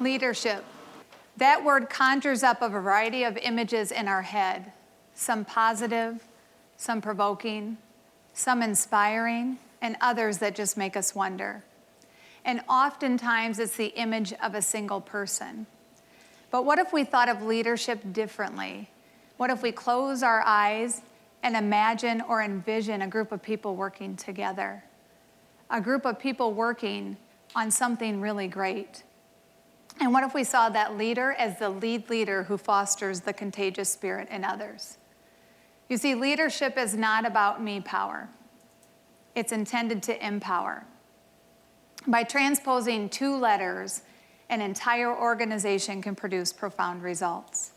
Leadership. That word conjures up a variety of images in our head, some positive, some provoking, some inspiring, and others that just make us wonder. And oftentimes it's the image of a single person. But what if we thought of leadership differently? What if we close our eyes and imagine or envision a group of people working together? A group of people working on something really great. And what if we saw that leader as the lead leader who fosters the contagious spirit in others? You see, leadership is not about me power. It's intended to empower. By transposing 2 letters, an entire organization can produce profound results.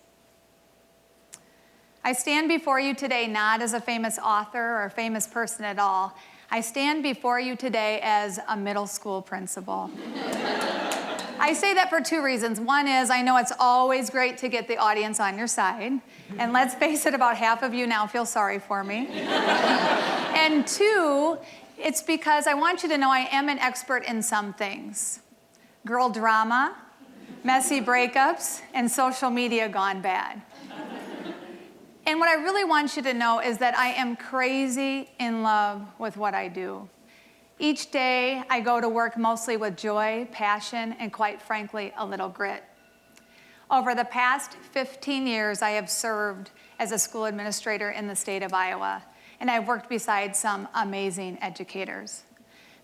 I stand before you today not as a famous author or a famous person at all. I stand before you today as a middle school principal. I say that for 2 reasons. One is I know it's always great to get the audience on your side. And let's face it, about half of you now feel sorry for me. And 2, it's because I want you to know I am an expert in some things. Girl drama, messy breakups, and social media gone bad. And what I really want you to know is that I am crazy in love with what I do. Each day, I go to work mostly with joy, passion, and quite frankly, a little grit. Over the past 15 years, I have served as a school administrator in the state of Iowa, and I've worked beside some amazing educators.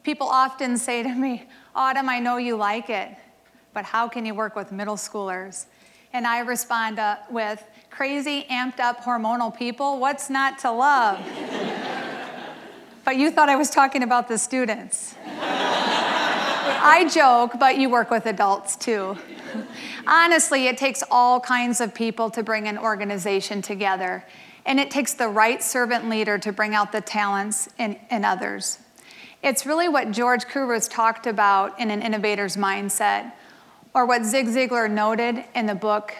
People often say to me, Autumn, I know you like it, but how can you work with middle schoolers? And I respond with, crazy, amped up, hormonal people, what's not to love? But you thought I was talking about the students. I joke, but you work with adults too. Honestly, it takes all kinds of people to bring an organization together, and it takes the right servant leader to bring out the talents in others. It's really what George Couros talked about in An Innovator's Mindset, or what Zig Ziglar noted in the book,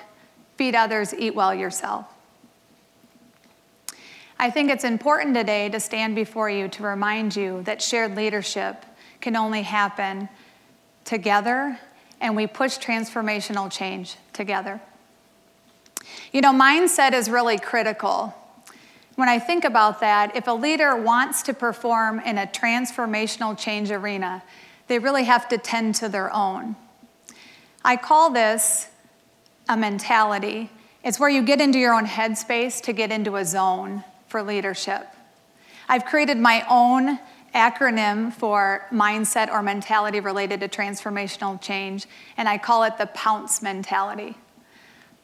Feed Others, Eat Well Yourself. I think it's important today to stand before you to remind you that shared leadership can only happen together, and we push transformational change together. You know, mindset is really critical. When I think about that, if a leader wants to perform in a transformational change arena, they really have to tend to their own. I call this a mentality. It's where you get into your own headspace to get into a zone for leadership. I've created my own acronym for mindset or mentality related to transformational change, and I call it the Pounce mentality.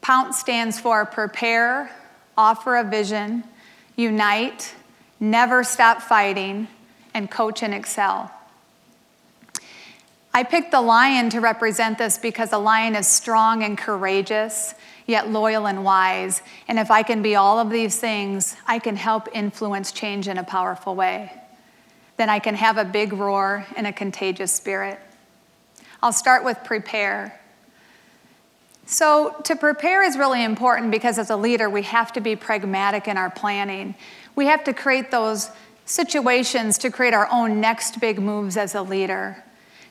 Pounce stands for prepare, offer a vision, unite, never stop fighting, and coach and excel. I picked the lion to represent this because a lion is strong and courageous, yet loyal and wise. And if I can be all of these things, I can help influence change in a powerful way. Then I can have a big roar and a contagious spirit. I'll start with prepare. So to prepare is really important because as a leader, we have to be pragmatic in our planning. We have to create those situations to create our own next big moves as a leader,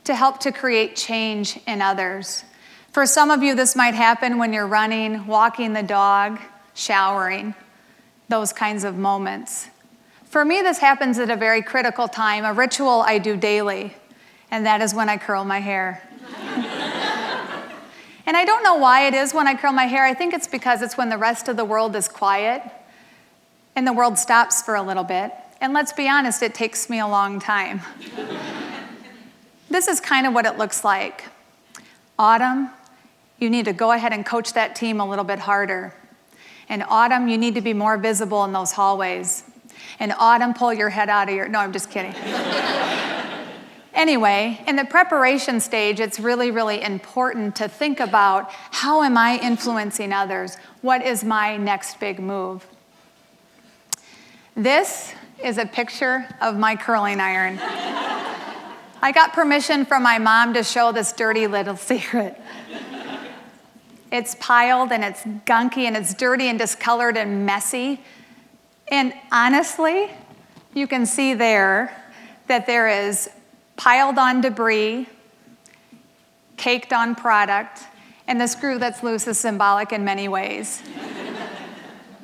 to help to create change in others. For some of you, this might happen when you're running, walking the dog, showering, those kinds of moments. For me, this happens at a very critical time, a ritual I do daily, and that is when I curl my hair. And I don't know why it is when I curl my hair. I think it's because it's when the rest of the world is quiet and the world stops for a little bit. And let's be honest, it takes me a long time. This is kind of what it looks like. Autumn, you need to go ahead and coach that team a little bit harder. And Autumn, you need to be more visible in those hallways. And Autumn, pull your head out of your... No, I'm just kidding. Anyway, in the preparation stage, it's really, really important to think about how am I influencing others? What is my next big move? This is a picture of my curling iron. I got permission from my mom to show this dirty little secret. It's piled and it's gunky and it's dirty and discolored and messy. And honestly, you can see there that there is piled on debris, caked on product, And the screw that's loose is symbolic in many ways.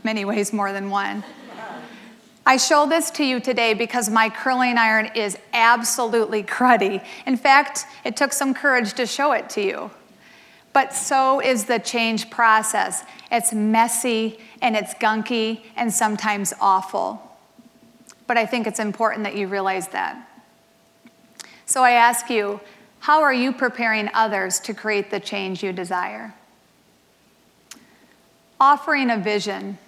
Many ways more than one. I show this to you today because my curling iron is absolutely cruddy. In fact, it took some courage to show it to you. But so is the change process. It's messy and it's gunky and sometimes awful. But I think it's important that you realize that. So I ask you, how are you preparing others to create the change you desire? Offering a vision.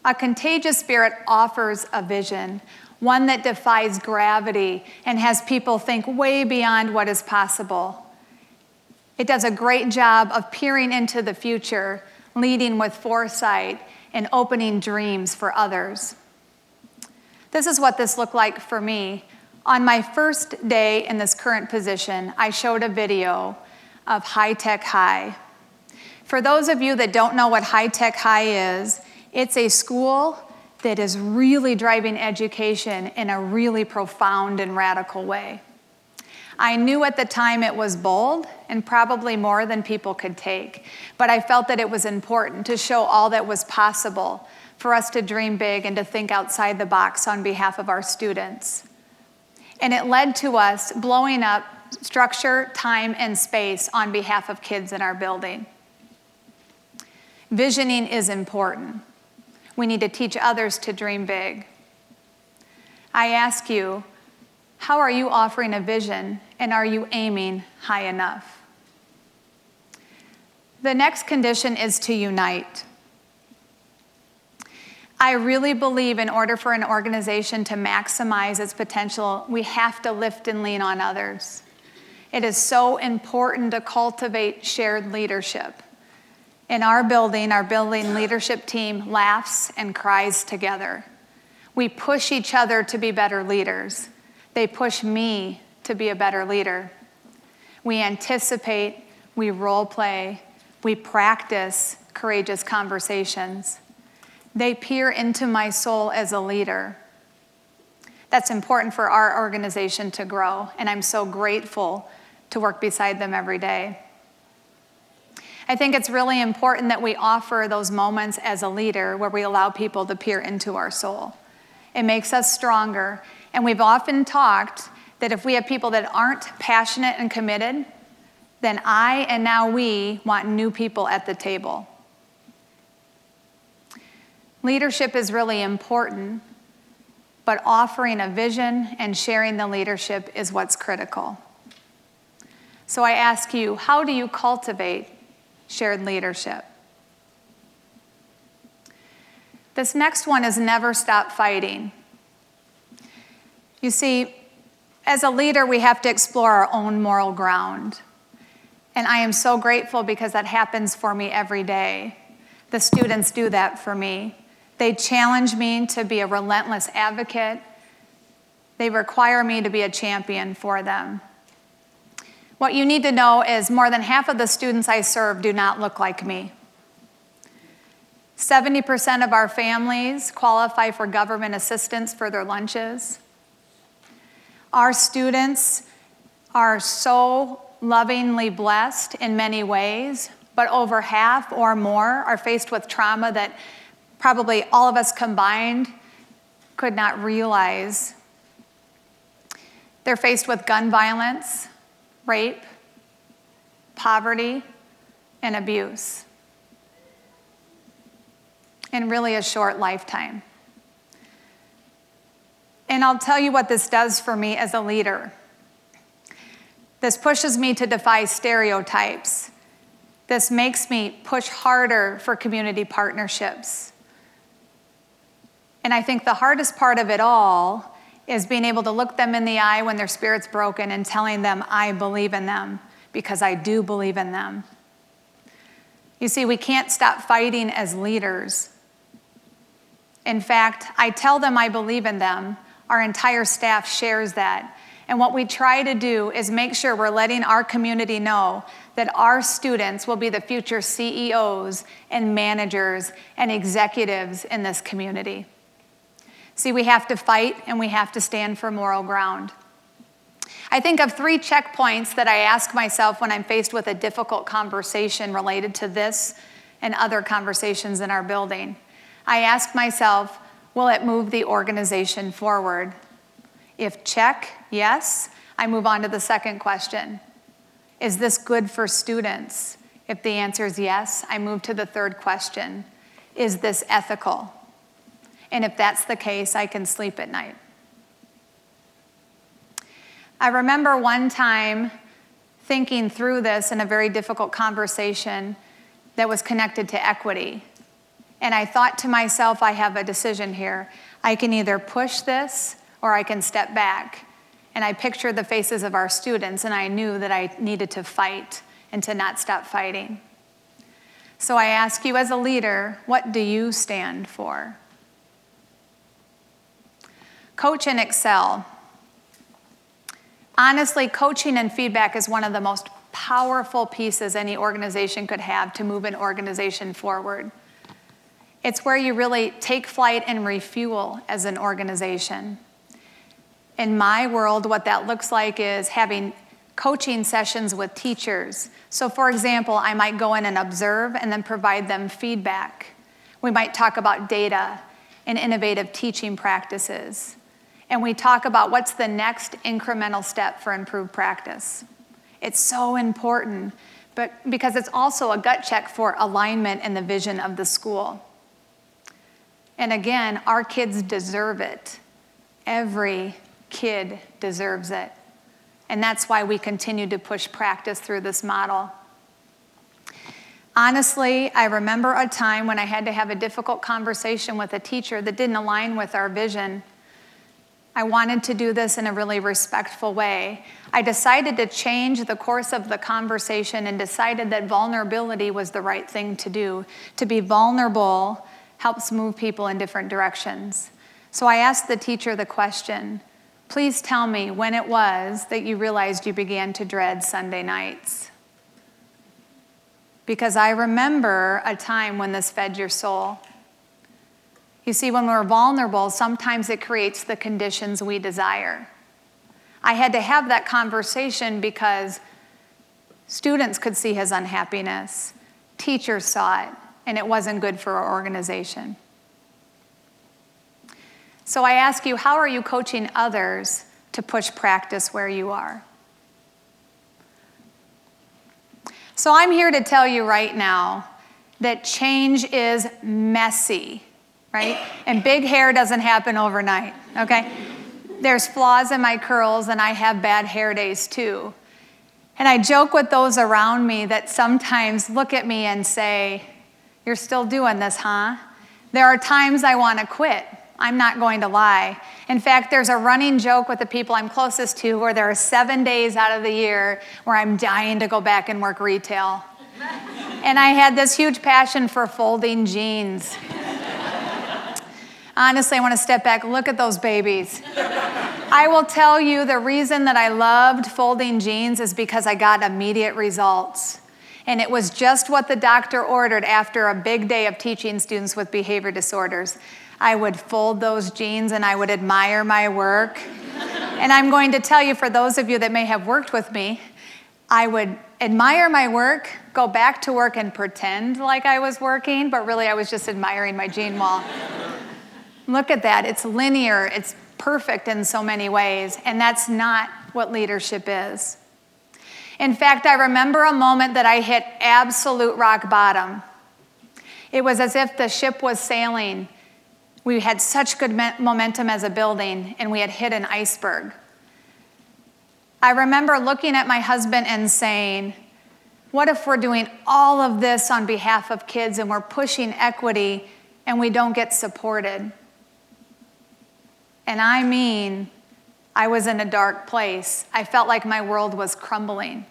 A contagious spirit offers a vision, one that defies gravity and has people think way beyond what is possible. It does a great job of peering into the future, leading with foresight, and opening dreams for others. This is what this looked like for me. On my first day in this current position, I showed a video of High Tech High. For those of you that don't know what High Tech High is, it's a school that is really driving education in a really profound and radical way. I knew at the time it was bold and probably more than people could take, but I felt that it was important to show all that was possible for us to dream big and to think outside the box on behalf of our students. And it led to us blowing up structure, time, and space on behalf of kids in our building. Visioning is important. We need to teach others to dream big. I ask you, how are you offering a vision, and are you aiming high enough? The next condition is to unite. I really believe in order for an organization to maximize its potential, we have to lift and lean on others. It is so important to cultivate shared leadership. In our building leadership team laughs and cries together. We push each other to be better leaders. They push me to be a better leader. We anticipate, we role play, we practice courageous conversations. They peer into my soul as a leader. That's important for our organization to grow, and I'm so grateful to work beside them every day. I think it's really important that we offer those moments as a leader where we allow people to peer into our soul. It makes us stronger, and we've often talked that if we have people that aren't passionate and committed, then I and now we want new people at the table. Leadership is really important, but offering a vision and sharing the leadership is what's critical. So I ask you, how do you cultivate shared leadership? This next one is never stop fighting. You see, as a leader, we have to explore our own moral ground. And I am so grateful because that happens for me every day. The students do that for me. They challenge me to be a relentless advocate. They require me to be a champion for them. What you need to know is more than half of the students I serve do not look like me. 70% of our families qualify for government assistance for their lunches. Our students are so lovingly blessed in many ways, but over half or more are faced with trauma that probably all of us combined could not realize. They're faced with gun violence, rape, poverty, and abuse in really a short lifetime. And I'll tell you what this does for me as a leader. This pushes me to defy stereotypes. This makes me push harder for community partnerships. And I think the hardest part of it all is being able to look them in the eye when their spirit's broken and telling them I believe in them, because I do believe in them. You see, we can't stop fighting as leaders. In fact, I tell them I believe in them. Our entire staff shares that. And what we try to do is make sure we're letting our community know that our students will be the future CEOs and managers and executives in this community. See, we have to fight and we have to stand for moral ground. I think of 3 checkpoints that I ask myself when I'm faced with a difficult conversation related to this and other conversations in our building. I ask myself, will it move the organization forward? If check, yes, I move on to the second question. Is this good for students? If the answer is yes, I move to the third question. Is this ethical? And if that's the case, I can sleep at night. I remember one time thinking through this in a very difficult conversation that was connected to equity. And I thought to myself, I have a decision here. I can either push this or I can step back. And I pictured the faces of our students, and I knew that I needed to fight and to not stop fighting. So I ask you as a leader, what do you stand for? Coach and excel. Honestly, coaching and feedback is one of the most powerful pieces any organization could have to move an organization forward. It's where you really take flight and refuel as an organization. In my world, what that looks like is having coaching sessions with teachers. So for example, I might go in and observe and then provide them feedback. We might talk about data and innovative teaching practices. And we talk about what's the next incremental step for improved practice. It's so important, but because it's also a gut check for alignment and the vision of the school. And again, our kids deserve it. Every kid deserves it. And that's why we continue to push practice through this model. Honestly, I remember a time when I had to have a difficult conversation with a teacher that didn't align with our vision. I wanted to do this in a really respectful way. I decided to change the course of the conversation and decided that vulnerability was the right thing to do. To be vulnerable helps move people in different directions. So I asked the teacher the question, please tell me when it was that you realized you began to dread Sunday nights. Because I remember a time when this fed your soul. You see, when we're vulnerable, sometimes it creates the conditions we desire. I had to have that conversation because students could see his unhappiness, teachers saw it, and it wasn't good for our organization. So I ask you, how are you coaching others to push practice where you are? So I'm here to tell you right now that change is messy, right? And big hair doesn't happen overnight, okay? There's flaws in my curls, and I have bad hair days too. And I joke with those around me that sometimes look at me and say, you're still doing this, huh? There are times I want to quit. I'm not going to lie. In fact, there's a running joke with the people I'm closest to where there are 7 days out of the year where I'm dying to go back and work retail. And I had this huge passion for folding jeans. Honestly, I want to step back, look at those babies. I will tell you the reason that I loved folding jeans is because I got immediate results. And it was just what the doctor ordered after a big day of teaching students with behavior disorders. I would fold those jeans and I would admire my work. And I'm going to tell you, for those of you that may have worked with me, I would admire my work, go back to work and pretend like I was working, but really I was just admiring my jean wall. Look at that, it's linear, it's perfect in so many ways, and that's not what leadership is. In fact, I remember a moment that I hit absolute rock bottom. It was as if the ship was sailing. We had such good momentum as a building, and we had hit an iceberg. I remember looking at my husband and saying, what if we're doing all of this on behalf of kids and we're pushing equity and we don't get supported? And I mean, I was in a dark place. I felt like my world was crumbling.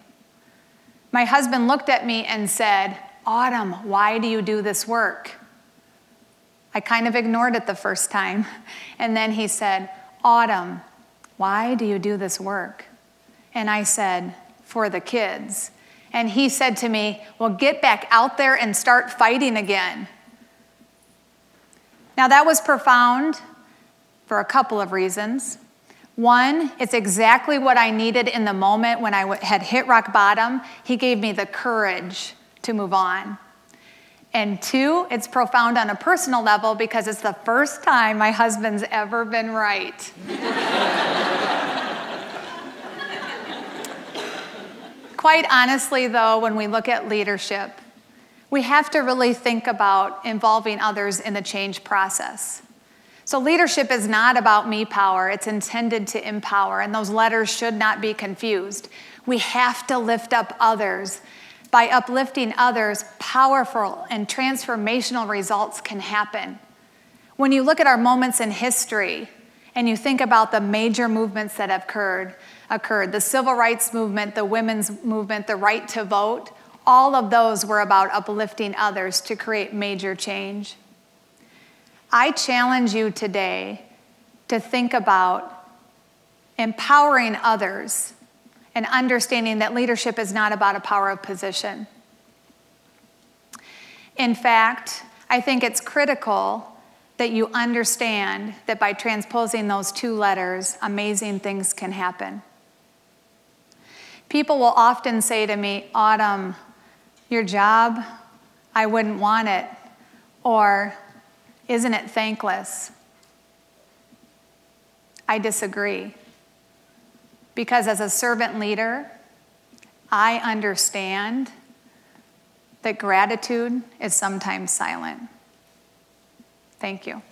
My husband looked at me and said, Autumn, why do you do this work? I kind of ignored it the first time. And then he said, Autumn, why do you do this work? And I said, for the kids. And he said to me, well, get back out there and start fighting again. Now that was profound for a couple of reasons. One, it's exactly what I needed in the moment when I had hit rock bottom. He gave me the courage to move on. And two, it's profound on a personal level because it's the first time my husband's ever been right. Quite honestly, though, when we look at leadership, we have to really think about involving others in the change process. So leadership is not about me power. It's intended to empower, and those letters should not be confused. We have to lift up others. By uplifting others, powerful and transformational results can happen. When you look at our moments in history and you think about the major movements that have occurred, the civil rights movement, the women's movement, the right to vote, all of those were about uplifting others to create major change. I challenge you today to think about empowering others and understanding that leadership is not about a power of position. In fact, I think it's critical that you understand that by transposing those two letters, amazing things can happen. People will often say to me, Autumn, your job, I wouldn't want it, or isn't it thankless? I disagree. Because as a servant leader, I understand that gratitude is sometimes silent. Thank you.